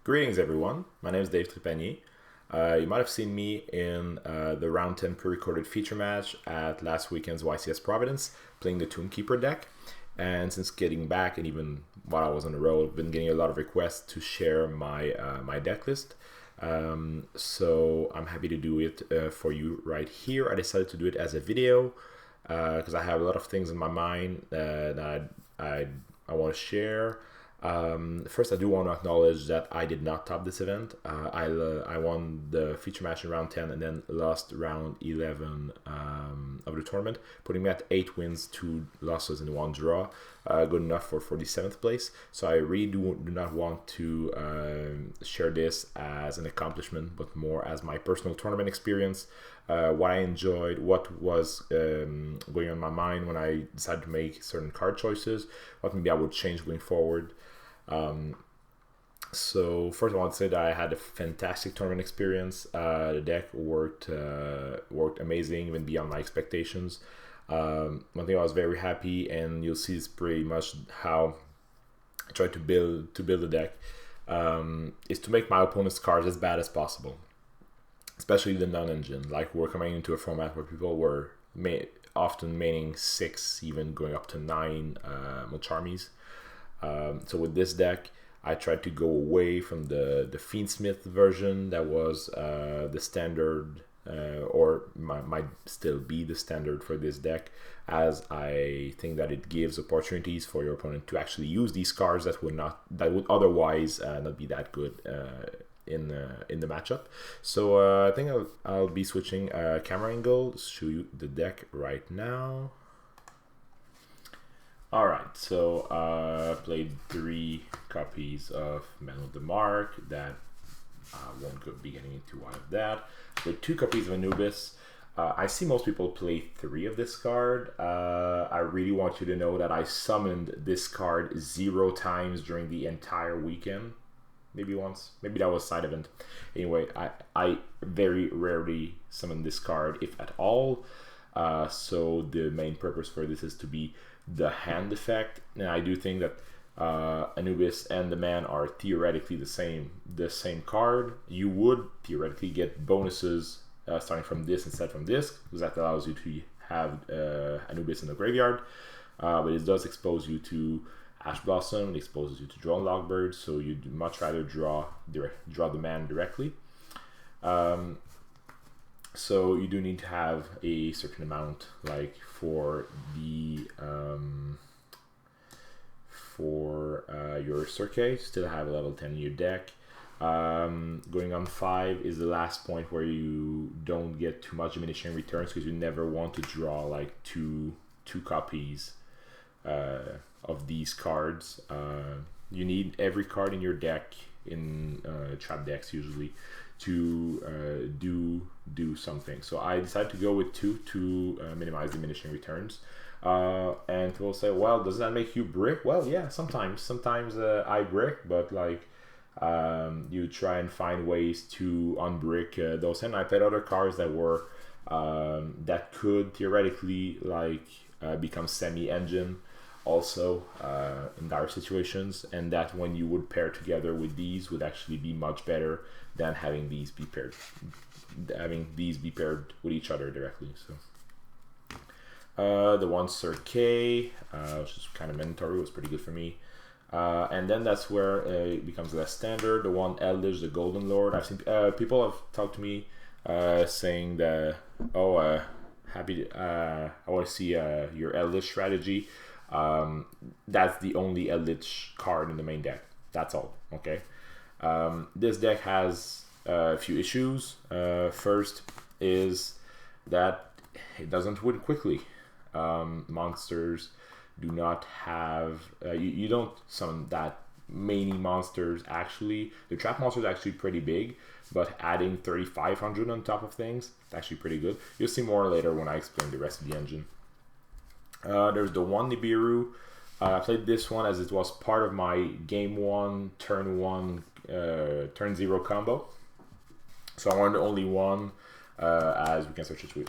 Greetings, everyone. My name is Dave Trepanier. You might have seen me in the round 10 pre-recorded feature match at last weekend's YCS Providence, playing the Tombkeeper deck. And since getting back, and even while I was on the road, I've been getting a lot of requests to share my deck list. So I'm happy to do it for you right here. I decided to do it as a video because I have a lot of things in my mind that I want to share. First, I do want to acknowledge that I did not top this event. I won the feature match in round 10 and then lost round 11 of the tournament, putting me at 8 wins, 2 losses, and 1 draw. Good enough for 47th place. So I really do not want to share this as an accomplishment, but more as my personal tournament experience, what I enjoyed, what was going on in my mind when I decided to make certain card choices, what maybe I would change going forward. So first I want to say that I had a fantastic tournament experience. The deck worked amazing, even beyond my expectations. One thing I was very happy, and you'll see is pretty much how I tried to build the deck, is to make my opponent's cards as bad as possible, especially the non-engine. Like, we're coming into a format where people were often maining 6, even going up to 9 Moncharmies. So with this deck, I tried to go away from the Fiendsmith version that was the standard, or might still be the standard for this deck, as I think that it gives opportunities for your opponent to actually use these cards that would otherwise not be that good in the matchup. So I think I'll be switching camera angle to show you the deck right now. Alright, so I played 3 copies of Men of the Mark. That won't be getting into one of that. I played 2 copies of Anubis. I see most people play 3 of this card. I really want you to know that I summoned this card 0 times during the entire weekend. Maybe once. Maybe that was side event. Anyway, I very rarely summon this card, if at all. So the main purpose for this is to be the hand effect, and I do think that Anubis and the Man are theoretically the same card. You would theoretically get bonuses starting from this instead from this, because that allows you to have Anubis in the graveyard, but it does expose you to Ash Blossom. It exposes you to Drone Logbird, so you'd much rather draw the Man directly. So you do need to have a certain amount, like for the your Cirque, still have a level 10 in your deck. Going on 5 is the last point where you don't get too much diminishing returns, because you never want to draw like two copies of these cards. You need every card in your deck, in trap decks usually, to do something. So I decided to go with 2 to minimize diminishing returns. And people say, well, does that make you brick? Well, yeah, sometimes I brick, but like you try and find ways to unbrick those. And I played other cards that were that could theoretically like become semi-engine also in dire situations, and that when you would pair together with these would actually be much better than having these be paired with each other directly. So the one Cirque, which is kind of mandatory, was pretty good for me. And then that's where it becomes less standard. The one Eldritch, the Golden Lord. I've seen people have talked to me saying that, I want to see your Eldritch strategy. That's the only Eldritch card in the main deck. That's all. Okay. This deck has a few issues. First is that it doesn't win quickly. Monsters do not have you don't summon that many monsters. Actually, the trap monster is actually pretty big, but adding 3,500 on top of things, it's actually pretty good. You'll see more later when I explain the rest of the engine. There's the one Nibiru. I played this one as it was part of my game 1 turn 1 turn 0 combo, so I wanted only one, as we can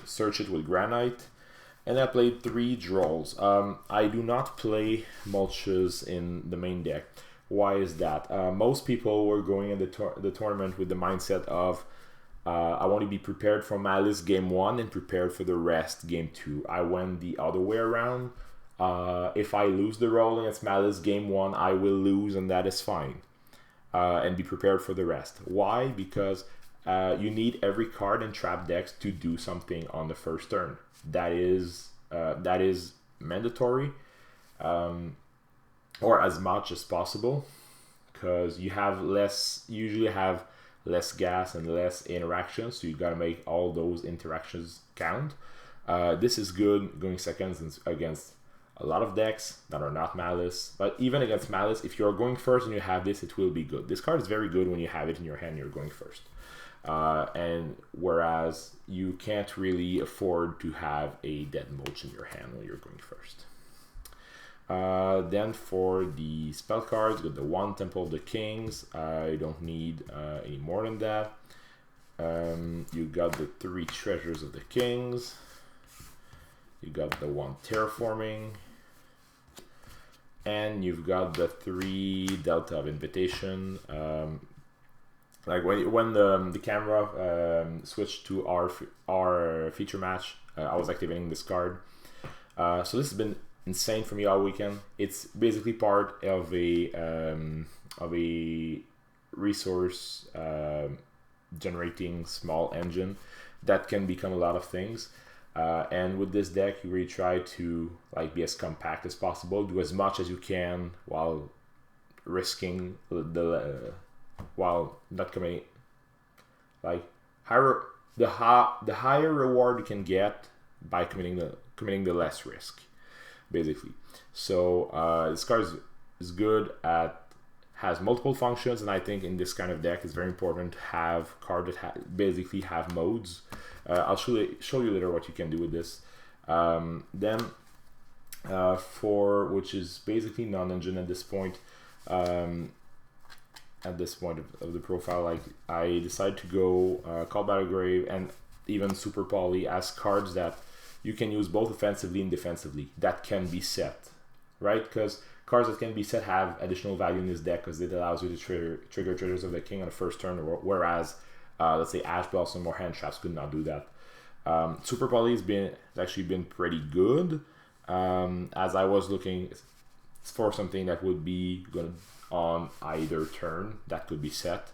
search it with Granite. And I played 3 Drolls. I do not play mulches in the main deck. Why is that? Most people were going in the tournament with the mindset of I want to be prepared for Malice game 1 and prepared for the rest game 2. I went the other way around. If I lose the roll against Malice game 1, I will lose, and that is fine. And be prepared for the rest. Why? Because you need every card in trap decks to do something on the first turn. That is mandatory, or as much as possible, because you usually have less gas and less interactions, so you gotta make all those interactions count. This is good going seconds against a lot of decks that are not Malice, but even against Malice, if you're going first and you have this, it will be good. This card is very good when you have it in your hand and you're going first. And whereas you can't really afford to have a Dead Mulch in your hand when you're going first. Then for the spell cards, with the 1 Temple of the Kings, I don't need any more than that. You got the 3 Treasures of the Kings. You got the 1 Terraforming. And you've got the 3 Delta of Invitation. Like when the camera switched to our feature match, I was activating this card. So this has been insane for me all weekend. It's basically part of a resource generating small engine that can become a lot of things. And with this deck, you really try to like be as compact as possible, do as much as you can while risking while not committing like the higher reward you can get by committing the less risk, basically. So this card is good has multiple functions, and I think in this kind of deck it's very important to have cards that basically have modes. I'll show you later what you can do with this. Then for which is basically non-engine at this point. At this point of the profile, like I decided to go Call by the Grave and even Super Poly as cards that you can use both offensively and defensively that can be set, right? Because cards that can be set have additional value in this deck because it allows you to trigger Treasures of the King on the first turn, whereas let's say Ash Blossom or Hand Traps could not do that. Super Poly has actually been pretty good, as I was looking for something that would be good on either turn that could be set.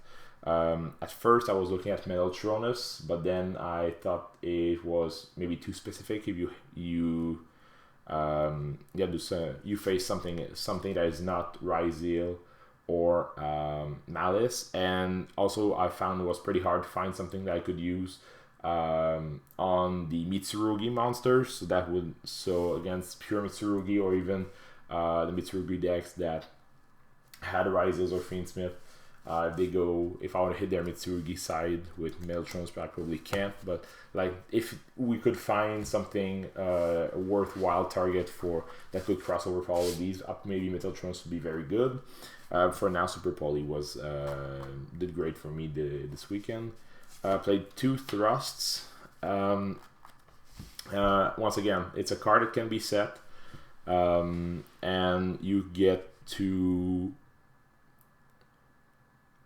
At first I was looking at Metaltronus, but then I thought it was maybe too specific. If you face something that is not Ryzeal or Malice, and also I found it was pretty hard to find something that I could use on the Mitsurugi monsters. So against pure Mitsurugi or even the Mitsurugi decks that had Ryzeals or Fiendsmith, if I want to hit their Mitsurugi side with Metaltrons, I probably can't. But like if we could find something a worthwhile target for that could cross over for all of these, maybe Metaltrons would be very good. For now, Super Poly did great for me this weekend. Played 2 Thrusts. Once again, it's a card that can be set, and you get to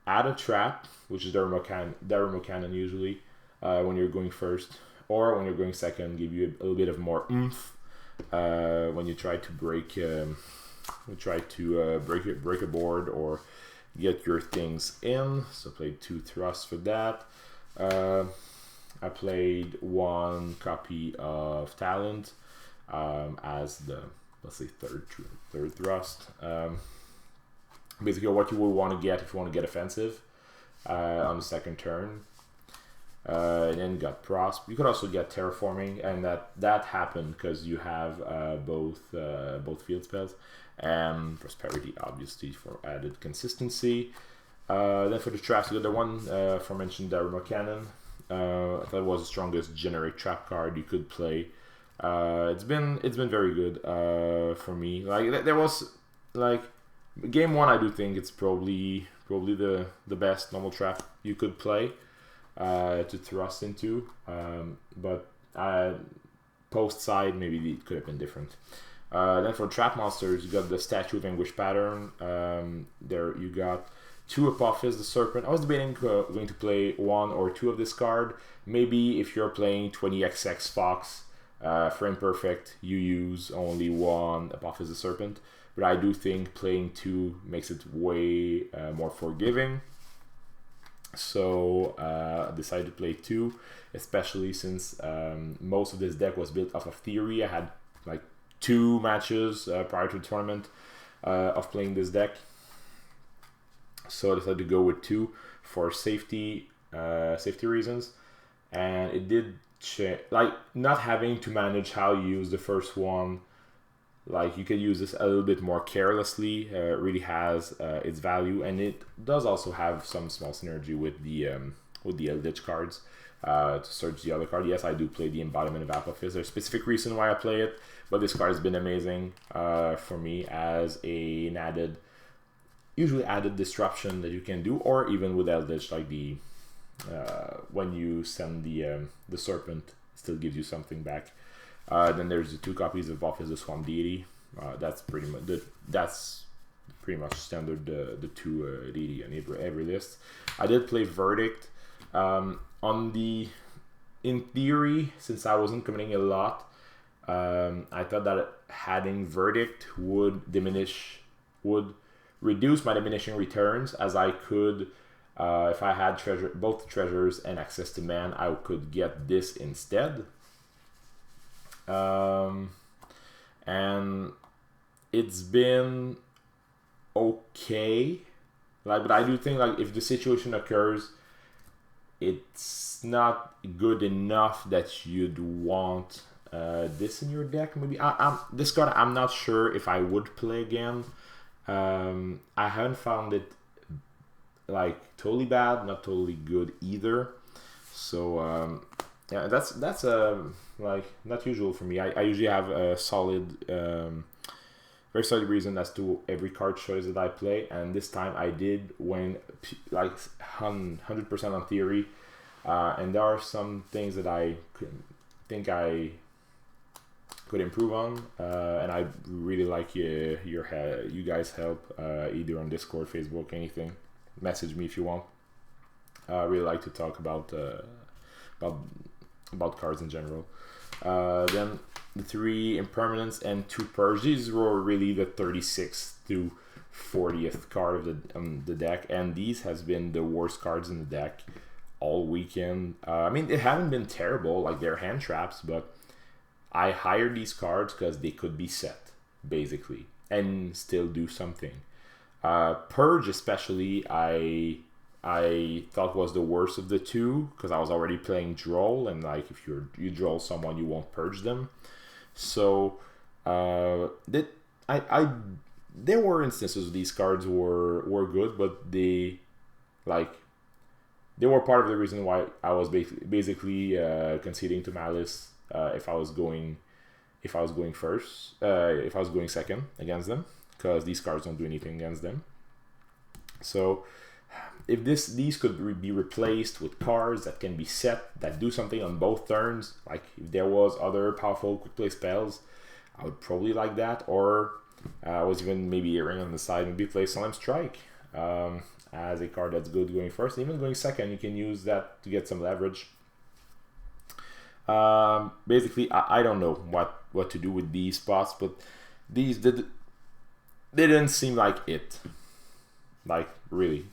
add a trap, which is Dermo Cannon usually, when you're going first, or when you're going second, give you a little bit of more oomph when you try to break a board or get your things in. So played 2 Thrusts for that. I played 1 copy of Talent as the, let's say, third thrust. Basically what you would want to get if you want to get offensive on the second turn. And then got Prosp. You could also get Terraforming, and that happened because you have both field spells, and Prosperity obviously for added consistency. Then for the traps, you got the one aforementioned Daruma Cannon. I thought it was the strongest generate trap card you could play. It's been very good for me. Like there was like game 1, I do think it's probably the best normal trap you could play to thrust into. But post side maybe it could have been different. Then for trap monsters, you got the Statue of Anguish pattern. There you got 2 Apophis, the Serpent. I was debating going to play 1 or 2 of this card. Maybe if you're playing 20XX Fox for Imperfect, you use only 1 Apophis, the Serpent. But I do think playing 2 makes it way more forgiving. So I decided to play 2, especially since most of this deck was built off of Theory. I had like 2 matches prior to the tournament of playing this deck. So I decided to go with 2 for safety reasons. And it did like not having to manage how you use the first one. Like you could use this a little bit more carelessly. Really has its value, and it does also have some small synergy with the Eldritch cards to search the other card. Yes, I do play the Embodiment of Apophis. There's a specific reason why I play it, but this card has been amazing for me as an usually added disruption that you can do, or even with Eldritch, like the when you send the Serpent, it still gives you something back. Then there's the 2 copies of Office the Swamp Deity. That's pretty much standard. The 2 deity on every list. I did play Verdict. In theory, since I wasn't committing a lot, I thought that adding Verdict would reduce my diminishing returns, as I could, if I had both treasures and access to man, I could get this instead. And it's been okay, like, but I do think like if the situation occurs, it's not good enough that you'd want this in your deck. Maybe this card I'm not sure if I would play again. I haven't found it like totally bad, not totally good either. So yeah, that's like not usual for me. I usually have a solid, very solid reason as to every card choice that I play, and this time I did win like 100% on Theory, and there are some things that I think I could improve on, and I really like you guys' help, either on Discord, Facebook, anything. Message me if you want. I really like to talk about cards in general. Then the 3 Impermanence and 2 Purge. These were really the 36th to 40th card of the deck, and these has been the worst cards in the deck all weekend. I mean, it haven't been terrible, like they're hand traps, but I hired these cards because they could be set, basically, and still do something. Purge especially, I thought was the worst of the 2, because I was already playing Droll, and like if you Droll someone, you won't purge them. So there were instances where these cards were good, but they were part of the reason why I was basically conceding to Malice if I was going second against them, because these cards don't do anything against them. So if these could be replaced with cards that can be set, that do something on both turns, like if there was other powerful quick play spells, I would probably like that. Or I was even maybe a ring on the side, maybe play Solemn Strike as a card that's good going first. Even going second, you can use that to get some leverage. Basically, I don't know what to do with these spots, but these they didn't seem like it, like really.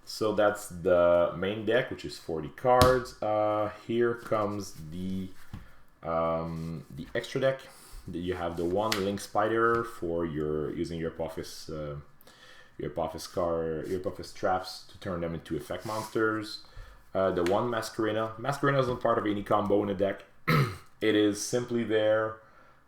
So that's the main deck, which is 40 cards. Here comes the extra deck. You have the 1 Link Spider for using your Apophis traps to turn them into effect monsters. The 1 Masquerena. Masquerena isn't part of any combo in the deck. It is simply there.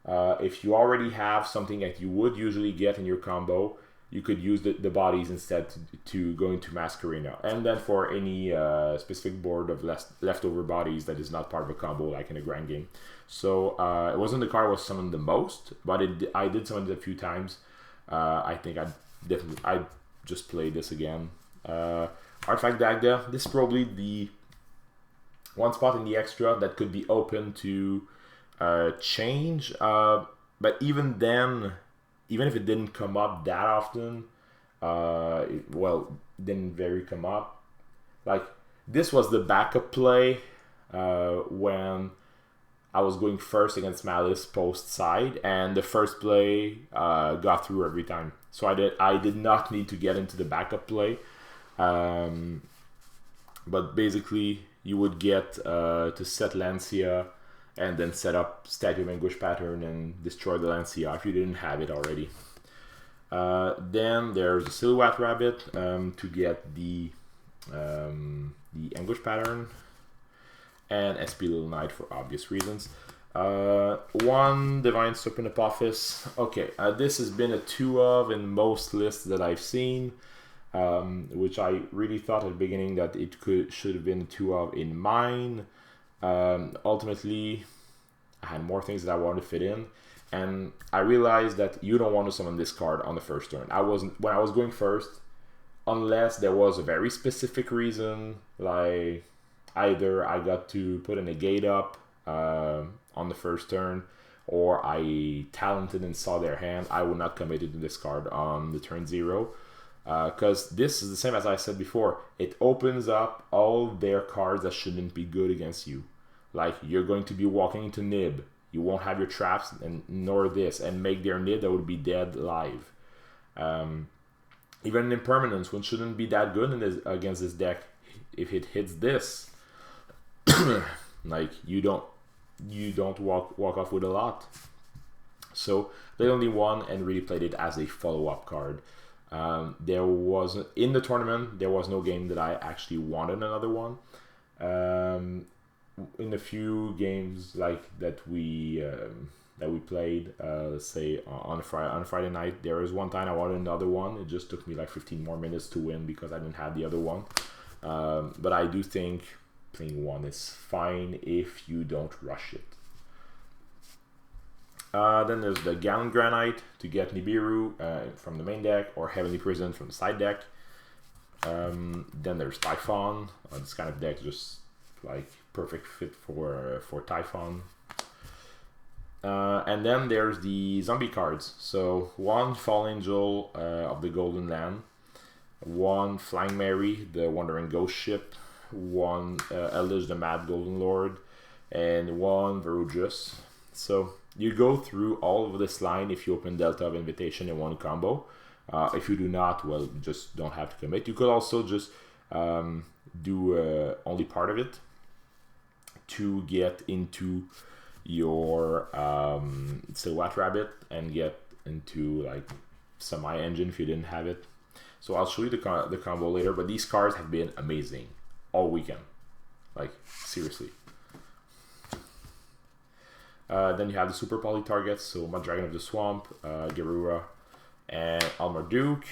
If you already have something that you would usually get in your combo, you could use the bodies instead to go into Masquerena. And then for any specific board of leftover bodies that is not part of a combo, like in a grand game. So it wasn't the card was summoned the most, but I did summon it a few times. I think I'd just play this again. Artifact Dagda. This is probably the one spot in the extra that could be open to change. But even then, even if it didn't come up that often, didn't very come up. Like, this was the backup play when I was going first against Malice post side, and the first play got through every time. So I did not need to get into the backup play. But basically, you would get to set Lancia and then set up Statue of Anguish pattern and destroy the Lancia if you didn't have it already. Then there's a Silhouette Rabbit to get the Anguish pattern, and SP Little Knight for obvious reasons. One Divine Serpent Apophis. Okay, this has been a 2 of in most lists that I've seen, which I really thought at the beginning that it should have been a 2 of in mine. Ultimately, I had more things that I wanted to fit in, and I realized that you don't want to summon this card on the first turn. When I was going first, unless there was a very specific reason, like either I got to put a negate up on the first turn, or I talented and saw their hand, I would not commit it to this card on the turn 0. Because this is the same as I said before. It opens up all their cards that shouldn't be good against you. Like, you're going to be walking into Nib. You won't have your traps, and nor this, and make their Nib that would be dead live. Even an Impermanence, which shouldn't be that good against this deck, if it hits this, like, you don't walk off with a lot. So they only won and really played it as a follow-up card. There wasn't, in the tournament, there was no game that I actually wanted another one. In a few games like that we played, let's say on a Friday night, there was one time I wanted another one. It just took me like 15 more minutes to win because I didn't have the other one. But I do think playing one is fine if you don't rush it. Then there's the Gallant Granite to get Nibiru from the main deck, or Heavenly Prison from the side deck. Then there's Typhon. This kind of deck just like perfect fit for Typhon. And then there's the zombie cards. So one Fall Angel of the Golden Land, one Flying Mary, the Wandering Ghost Ship, one Eldritch the Mad Golden Lord, and one Verujus. So you go through all of this line if you open Delta of Invitation in one combo. If you do not, well, you just don't have to commit. You could also just do only part of it to get into your Silhouette Rabbit and get into like Semi-Engine if you didn't have it. So I'll show you the combo later, but these cards have been amazing all weekend. Like, seriously. Then you have the Super Poly targets, so Dragon of the Swamp, Garura, and Almarduke.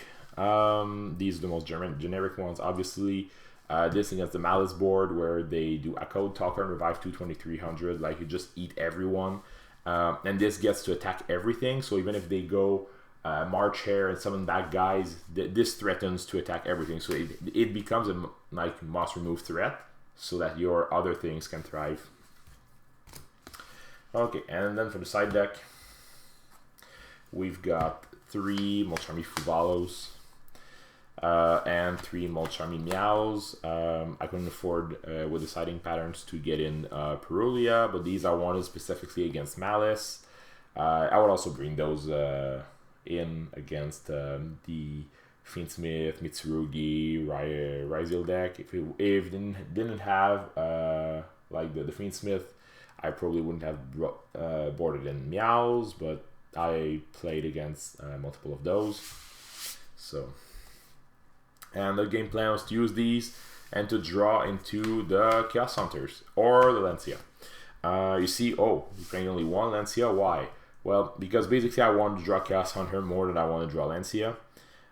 These are the most generic ones, obviously. This against the Malice board, where they do a Code Talker and Revive 22300, like you just eat everyone. And this gets to attack everything, so even if they go March Hare and summon back guys, this threatens to attack everything. So it becomes a like must remove threat, so that your other things can thrive. Okay, and then for the side deck, we've got 3 Molcharmi Fuvalos and 3 Molcharmi Meows. I couldn't afford with the siding patterns to get in Perulia, but these I wanted specifically against Malice. I would also bring those in against the Fiendsmith, Mitsurugi, Ryziel deck. If it didn't have like the Fiendsmith, I probably wouldn't have boarded in Meows, but I played against multiple of those. So, and the game plan was to use these and to draw into the Chaos Hunters or the Lancia. You see, you're playing only one Lancia. Why? Well, because basically I wanted to draw Chaos Hunter more than I want to draw Lancia.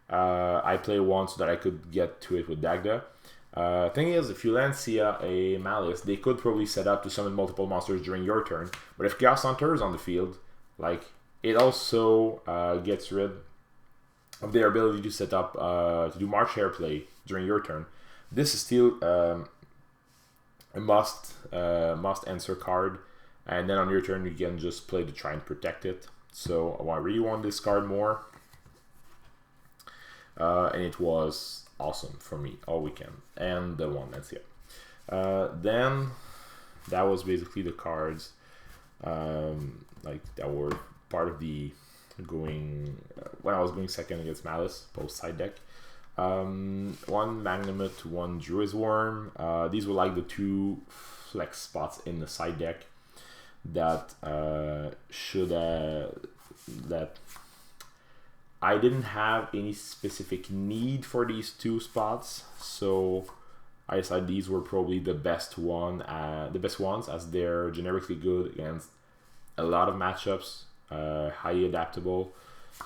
I played one so that I could get to it with Dagda. Thing is, if you Lancia a Malice, they could probably set up to summon multiple monsters during your turn. But if Chaos Hunter is on the field, like, it also gets rid of their ability to set up to do March Hare play during your turn. This is still a must answer card and then on your turn you can just play to try and protect it. So I really want to discard more, and it was awesome for me all weekend. And the one that's here. Then that was basically the cards like that were part of the going when I was going second against Malice post side deck. One Magnumit, one Druid's Worm. These were like the two flex spots in the side deck that that I didn't have any specific need for these two spots, so I decided these were probably the best ones, as they're generically good against a lot of matchups, highly adaptable.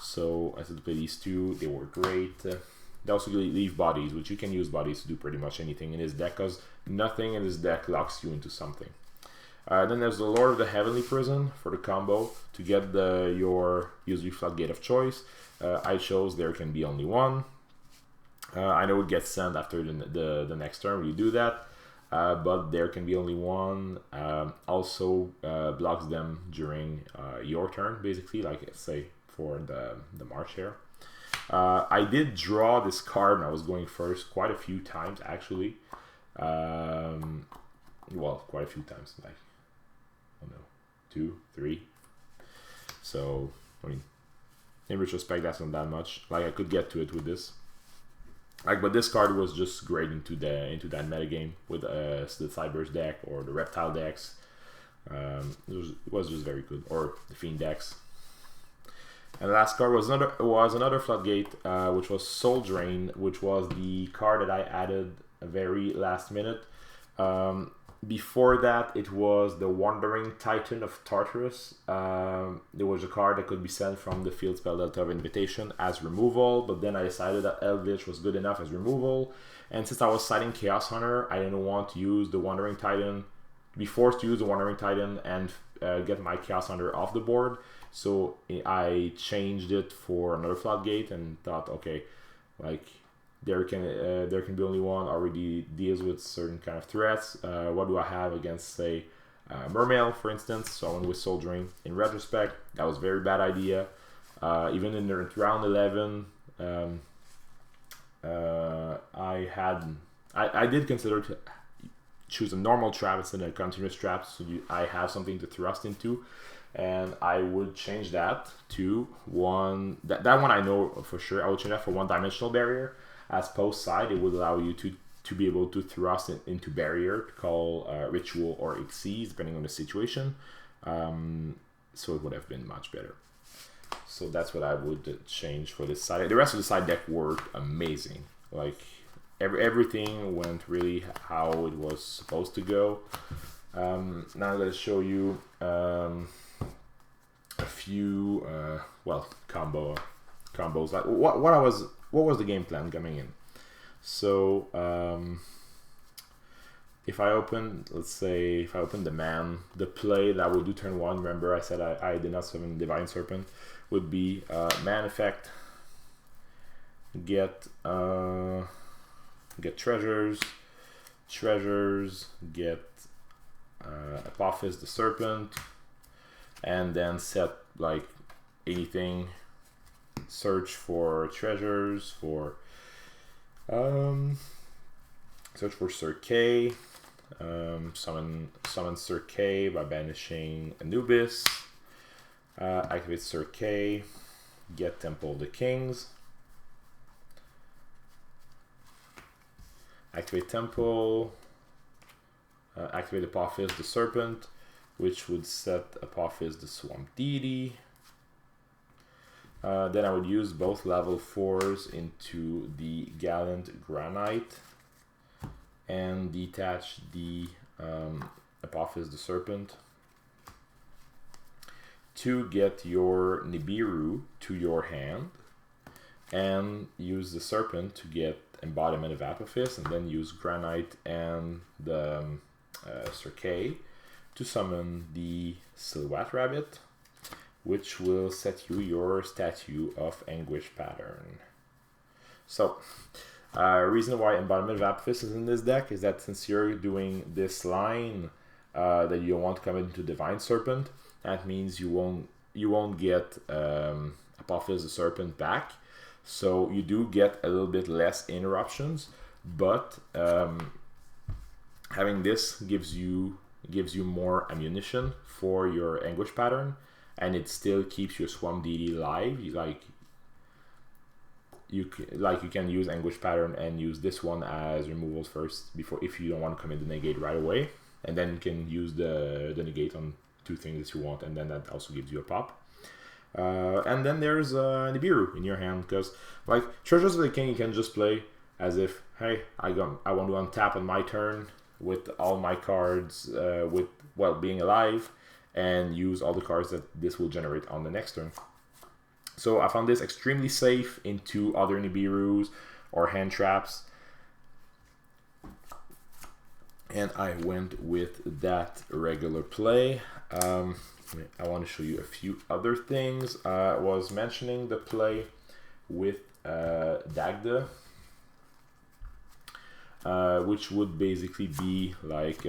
So I said to play these two. They were great. They also leave bodies, which you can use bodies to do pretty much anything in this deck, because nothing in this deck locks you into something. Then there's the Lord of the Heavenly Prison for the combo to get your usually floodgate of choice. I chose there can be only one. I know it gets sent after the next turn when you do that, but there can be only one. Also blocks them during your turn, basically, like let's say for the March here. I did draw this card when I was going first quite a few times, actually. Well, quite a few times, like, I don't know, 2, 3. So, I mean, in retrospect, that's not that much. Like, I could get to it with this. Like, but this card was just great into that metagame with the Cyber's deck or the Reptile decks. It was just very good, or the Fiend decks. And the last card was another Floodgate, which was Soul Drain, which was the card that I added a very last minute. Before that, it was the Wandering Titan of Tartarus. There was a card that could be sent from the field spell Delta of Invitation as removal, but then I decided that Eldritch was good enough as removal. And since I was siding Chaos Hunter, I didn't want to use the Wandering Titan, be forced to use the Wandering Titan and get my Chaos Hunter off the board. So I changed it for another Floodgate and thought, okay, like there can be only one, already deals with certain kind of threats. What do I have against, say, Mermail, for instance? So I went with Soul Drain. In retrospect, that was a very bad idea. Even in round 11, I did consider to choose a normal trap instead of a continuous trap, so I have something to thrust into. And I would change that to one. That one I know for sure. I would change that for one-dimensional barrier. As post side, it would allow you to be able to thrust it into barrier to call Ritual or Xyz, depending on the situation. So it would have been much better. So that's what I would change for this side. The rest of the side deck worked amazing. Like everything went really how it was supposed to go. Now let's show you a few combos. Like what was the game plan coming in? So if I open, let's say if I open the play that I would do turn 1, remember I said I did not summon Divine Serpent, would be man effect, get treasures, get Apophis the Serpent, and then set like anything, search for treasures, search for Sir K, summon Sir K by banishing Anubis, activate Sir K, get Temple of the Kings, activate Temple, activate Apophis the Serpent, which would set Apophis the Swamp Deity. Then I would use both level 4s into the Gallant Granite and detach the Apophis the Serpent to get your Nibiru to your hand, and use the Serpent to get Embodiment of Apophis, and then use Granite and the Sir K to summon the Silhouette Rabbit, which will set you your Statue of Anguish pattern. So, reason why Embodiment of Apophis is in this deck is that since you're doing this line, that you don't want to come into Divine Serpent. That means you won't get Apophis the Serpent back. So you do get a little bit less interruptions, but having this gives you more ammunition for your Anguish pattern, and it still keeps your Swamp Deity live. You can use Anguish pattern and use this one as removals first before, if you don't want to come in the negate right away, and then you can use the negate on 2 things that you want, and then that also gives you a pop. And then there's Nibiru in your hand, because like Treasures of the King you can just play as if, hey, I want to untap on my turn with all my cards being alive, and use all the cards that this will generate on the next turn. So I found this extremely safe into other Nibirus or hand traps, and I went with that regular play. I want to show you a few other things. I was mentioning the play with Dagda, which would basically be like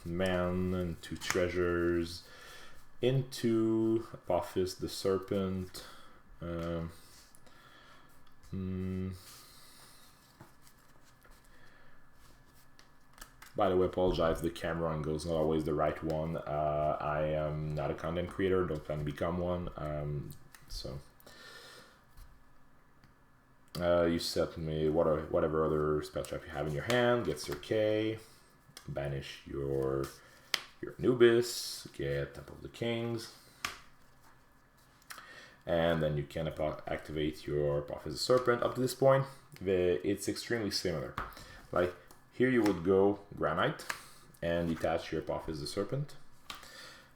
man and 2 treasures into Apophis the Serpent. By the way, apologize, the camera angle is not always the right one. I am not a content creator, don't plan to become one. You set me whatever other spell trap you have in your hand, get Sir K, banish your Anubis, get Temple of the Kings, and then you can activate your Apophis the Serpent. Up to this point, it's extremely similar. Like, here you would go Granite and detach your Apophis the Serpent,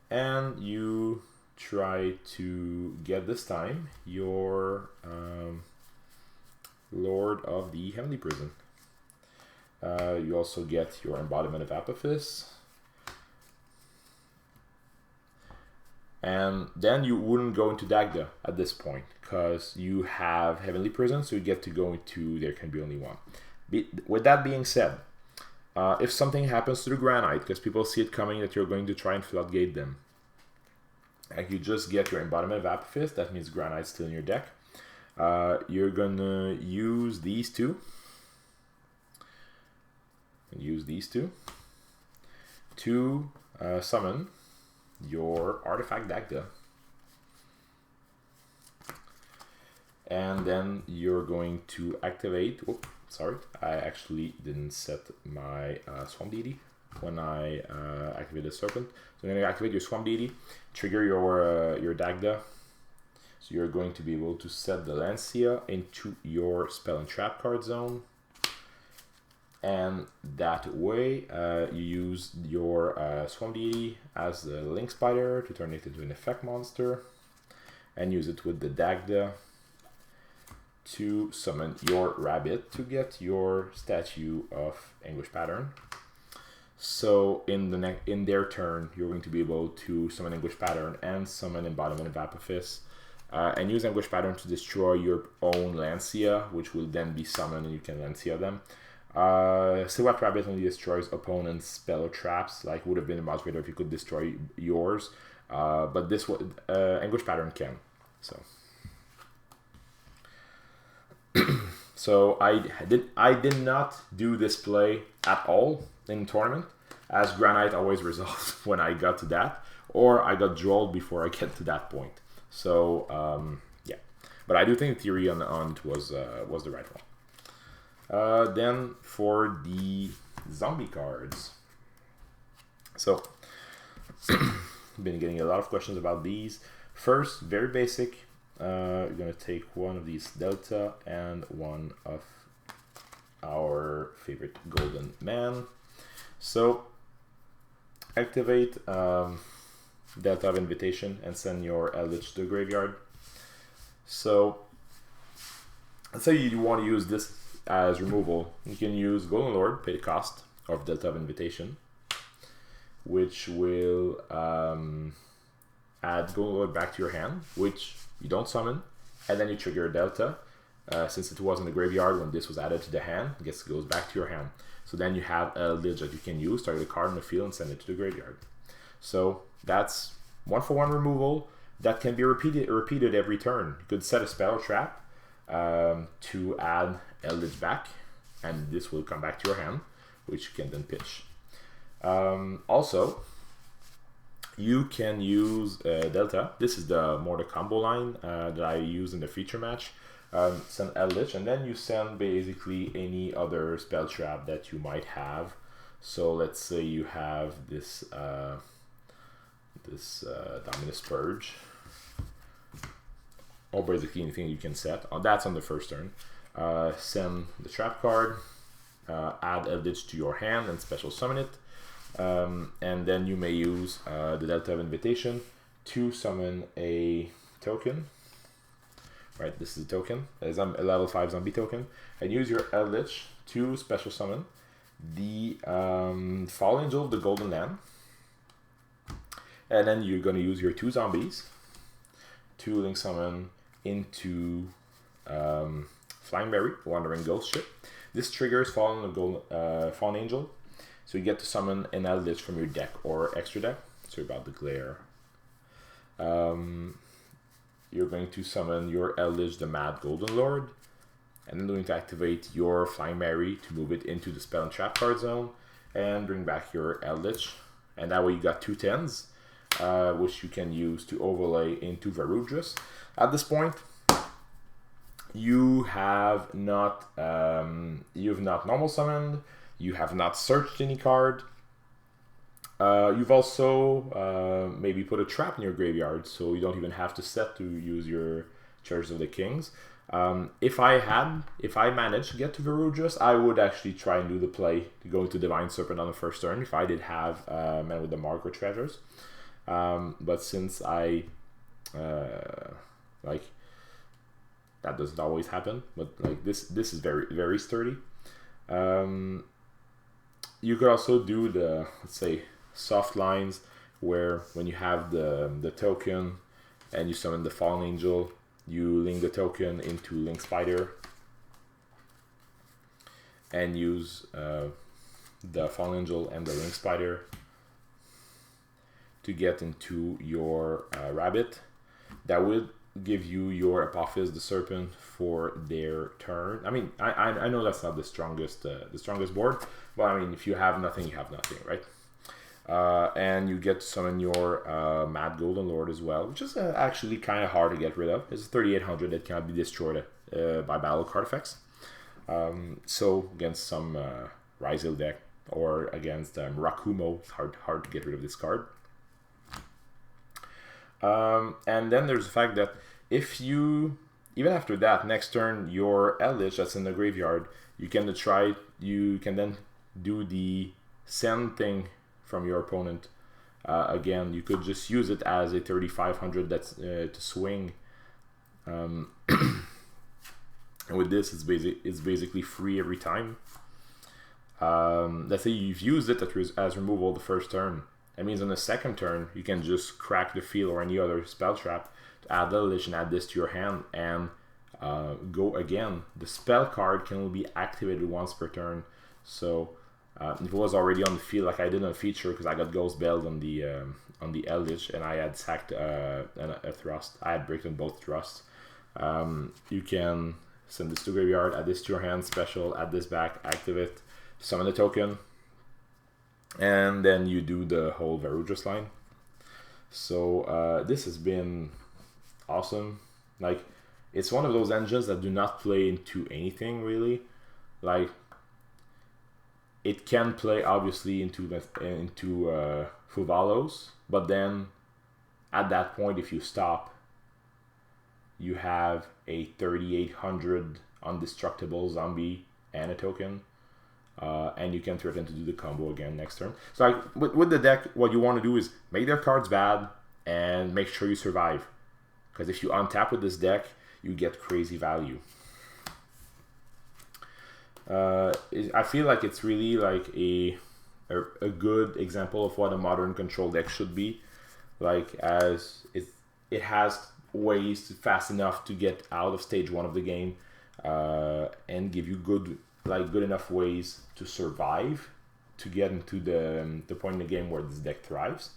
and you try to get this time your Lord of the Heavenly Prison. You also get your Embodiment of Apophis, and then you wouldn't go into Dagda at this point because you have Heavenly Prison, so you get to go into There Can Be Only One. With that being said, if something happens to the Granite, because people see it coming that you're going to try and floodgate them, like you just get your Embodiment of Apophis, that means Granite's still in your deck. You're gonna use these two. To summon your Artifact Dagda. And then you're going to activate, sorry, I actually didn't set my Swamp Deity when I activated the Serpent. So you're going to activate your Swamp Deity, trigger your Dagda. So you're going to be able to set the Lancia into your Spell and Trap card zone. And that way you use your Swamp Deity as the Link Spider to turn it into an effect monster, and use it with the Dagda to summon your Rabbit to get your Statue of Anguish Pattern. So in their turn, you're going to be able to summon Anguish Pattern and summon Embodiment of Apophis, and use Anguish Pattern to destroy your own Lancia, which will then be summoned and you can Lancia them. Silhouette Rabbit only destroys opponent's spell or traps, like would have been a much better if you could destroy yours, but this Anguish Pattern can. So I did not do this play at all in tournament, as Granite always resolved when I got to that, or I got drawled before I get to that point. So yeah, but I do think theory on it was the right one. Then for the zombie cards, so been getting a lot of questions about these. First, very basic. We're gonna take one of these Delta and one of our favorite Golden Man. So activate Delta of Invitation and send your Eldritch to the graveyard. So let's say you want to use this as removal. You can use Golden Lord, pay the cost of Delta of Invitation, which will add Golden Lord back to your hand, which you don't summon, and then you trigger a Delta. since it was in the graveyard when this was added to the hand, it goes back to your hand. So then you have a Lich that you can use, target a card in the field and send it to the graveyard. So that's 1-for-1 removal that can be repeated every turn. You could set a spell or trap to add Eldritch back, and this will come back to your hand, which you can then pitch. Also, you can use Delta. This is the combo line that I use in the feature match. Send Eldritch, and then you send basically any other spell trap that you might have. So let's say you have this Dominus Purge, or basically anything you can set. That's on the first turn. Send the trap card, add Eldritch to your hand and special summon it, and then you may use the Delta of Invitation to summon a token. Right, this is a token, a level 5 zombie token, and use your Eldritch to special summon the Fall Angel of the Golden Land, and then you're going to use your 2 zombies to link summon into Flying Berry, Wandering Ghost Ship. This triggers Fallen Angel, so you get to summon an Eldritch from your deck or extra deck. Sorry about the glare. You're going to summon your Eldritch, the Mad Golden Lord, and then going to activate your Flying Mary to move it into the spell and trap card zone, and bring back your Eldritch. And that way you got 2 10s, which you can use to overlay into Varudras. At this point, you have not normal summoned, you have not searched any card. You've also maybe put a trap in your graveyard, so you don't even have to set to use your Church of the Kings. If I managed to get to Varudras, I would actually try and do the play to go into Divine Serpent on the first turn if I did have Men with the Mark or Treasures. But since I that doesn't always happen, but like this is very, very sturdy. You could also do the, let's say, soft lines, where when you have the token and you summon the Fallen Angel, you link the token into Link Spider and use the Fallen Angel and the Link Spider to get into your Rabbit. That would give you your Apophis the Serpent for their turn. I mean, I know that's not the strongest board, but I mean, if you have nothing, you have nothing, right? And you get to summon your Mad Golden Lord as well, which is actually kind of hard to get rid of. It's 3,800 that cannot be destroyed by battle card effects. So against some Ryzel deck or against Rakumo, it's hard to get rid of this card. And then there's the fact that if you, even after that, next turn, your Eldritch that's in the graveyard, you can then do the send thing from your opponent. Again, you could just use it as a 3,500 that's to swing. And with this, it's basically free every time. Let's say you've used it as removal the first turn. That means on the second turn, you can just crack the field or any other spell trap to add the Lich and add this to your hand and go again. The spell card can only be activated once per turn. So if it was already on the field, like I did on feature, because I got Ghost Belled on the Eldritch and I had sacked a thrust. I had bricked on both thrusts. You can send this to graveyard, add this to your hand, special, add this back, activate, summon the token, and then you do the whole Varudras line. So this has been awesome. Like, it's one of those engines that do not play into anything really. Like, it can play obviously into Fuvalos, but then at that point, if you stop, you have a 3,800 undestructible zombie and a token. And you can threaten to do the combo again next turn. So like with the deck, what you want to do is make their cards bad and make sure you survive. Because if you untap with this deck, you get crazy value. I feel like it's really like a good example of what a modern control deck should be. Like, as it has ways fast enough to get out of stage 1 of the game. and give you good enough ways to survive to get into the point in the game where this deck thrives.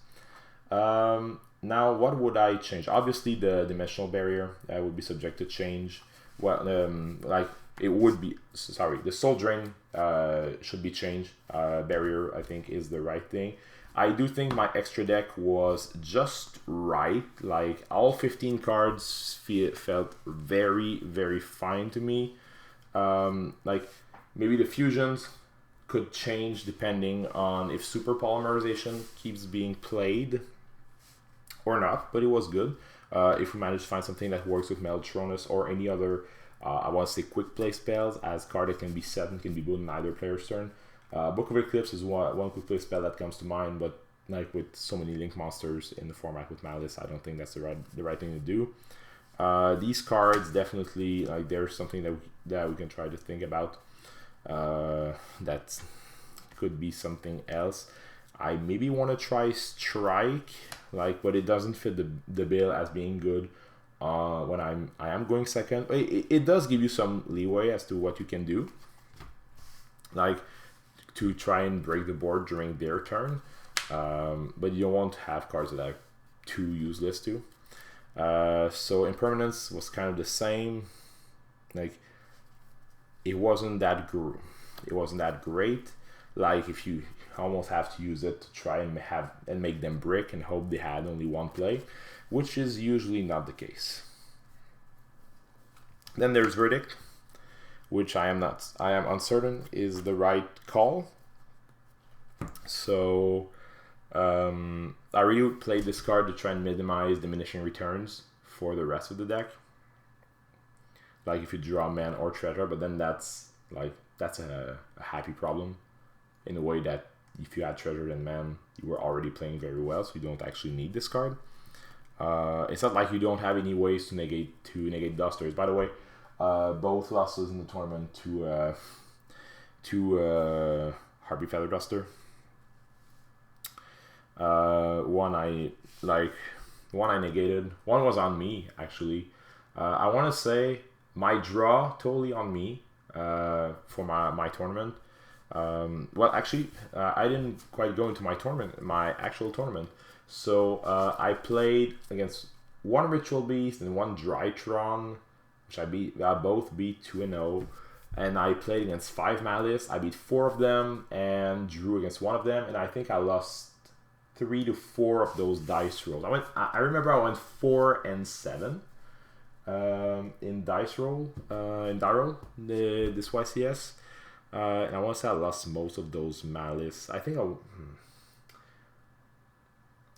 Now, what would I change? Obviously, the dimensional barrier would be subject to change. Well, it would be, sorry, the soul drain should be changed. Barrier, I think, is the right thing. I do think my extra deck was just right. Like, all 15 cards felt very, very fine to me. Like, maybe the fusions could change depending on if super polymerization keeps being played or not, but it was good. If we manage to find something that works with Meltronus or any other, I want to say quick play spells, as card that can be set and can be built in either player's turn. Book of Eclipse is one quick play spell that comes to mind, but like with so many link monsters in the format with Malice, I don't think that's the right thing to do. These cards definitely, like, there's something that we can try to think about. That could be something else. I maybe want to try Strike, but it doesn't fit the bill as being good. When I am going second, it does give you some leeway as to what you can do, like to try and break the board during their turn, but you won't have cards that are too useless too. So Impermanence was kind of the same. Like, it wasn't that great. Like, if you almost have to use it to try and make them brick and hope they had only one play, which is usually not the case. Then there's Verdict, which I am uncertain is the right call. So I really would play this card to try and minimize diminishing returns for the rest of the deck. Like, if you draw man or treasure, but then that's a happy problem, in a way that if you had treasure and man, you were already playing very well, so you don't actually need this card. It's not like you don't have any ways to negate Dusters. By the way, both losses in the tournament to Harpy Feather Duster. One I negated. One was on me, actually. I want to say my draw totally on me for my tournament. Well, actually, I didn't quite go into my actual tournament. So I played against one Ritual Beast and one Drytron, which I both beat 2-0. And I played against 5 Malice. I beat 4 of them and drew against 1 of them. And I think I lost 3 to 4 of those dice rolls. I remember I went 4 and 7 in dice roll in Darrow, this YCS. And I want to say I lost most of those Malice. I think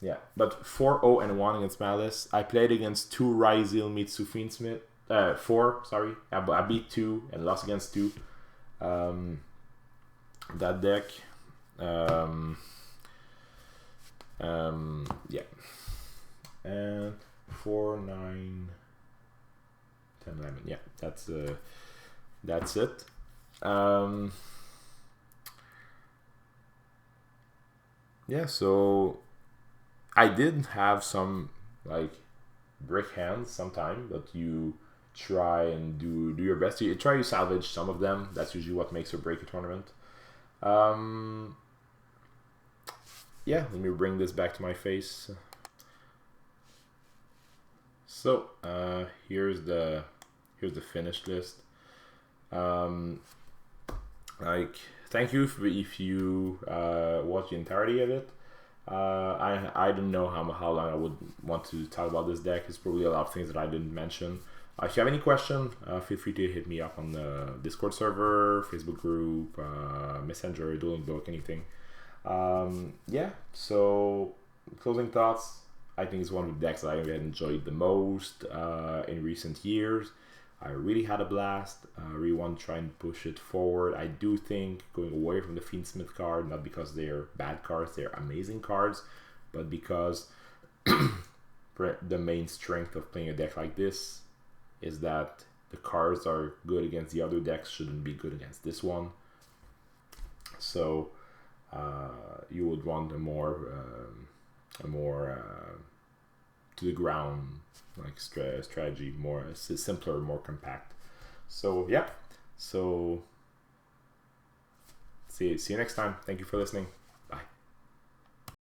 yeah, but 4-0 and 1 against Malice. I played against 2 Ryzil Mitsu Fiendsmith. 4, sorry. I beat 2 and lost against 2. That deck. Yeah. And 4, 9, 10, 11. Yeah, that's it. Yeah, so I did have some brick hands sometime, but you try and do your best. You try to salvage some of them. That's usually what makes or break a tournament. Yeah, let me bring this back to my face. So here's the finished list. Thank you if you watch the entirety of it. I don't know how long I would want to talk about this deck. There's probably a lot of things that I didn't mention. If you have any question, feel free to hit me up on the Discord server, Facebook group, Messenger, Dueling Book, anything. Yeah, so closing thoughts. I think it's one of the decks that I have enjoyed the most in recent years. I really had a blast. I really want to try and push it forward. I do think going away from the Fiendsmith card, not because they're bad cards, they're amazing cards, but because the main strength of playing a deck like this is that the cards are good against the other decks, shouldn't be good against this one. So you would want a more to the ground strategy, more simpler, more compact. So yeah, so see you next time. Thank you for listening.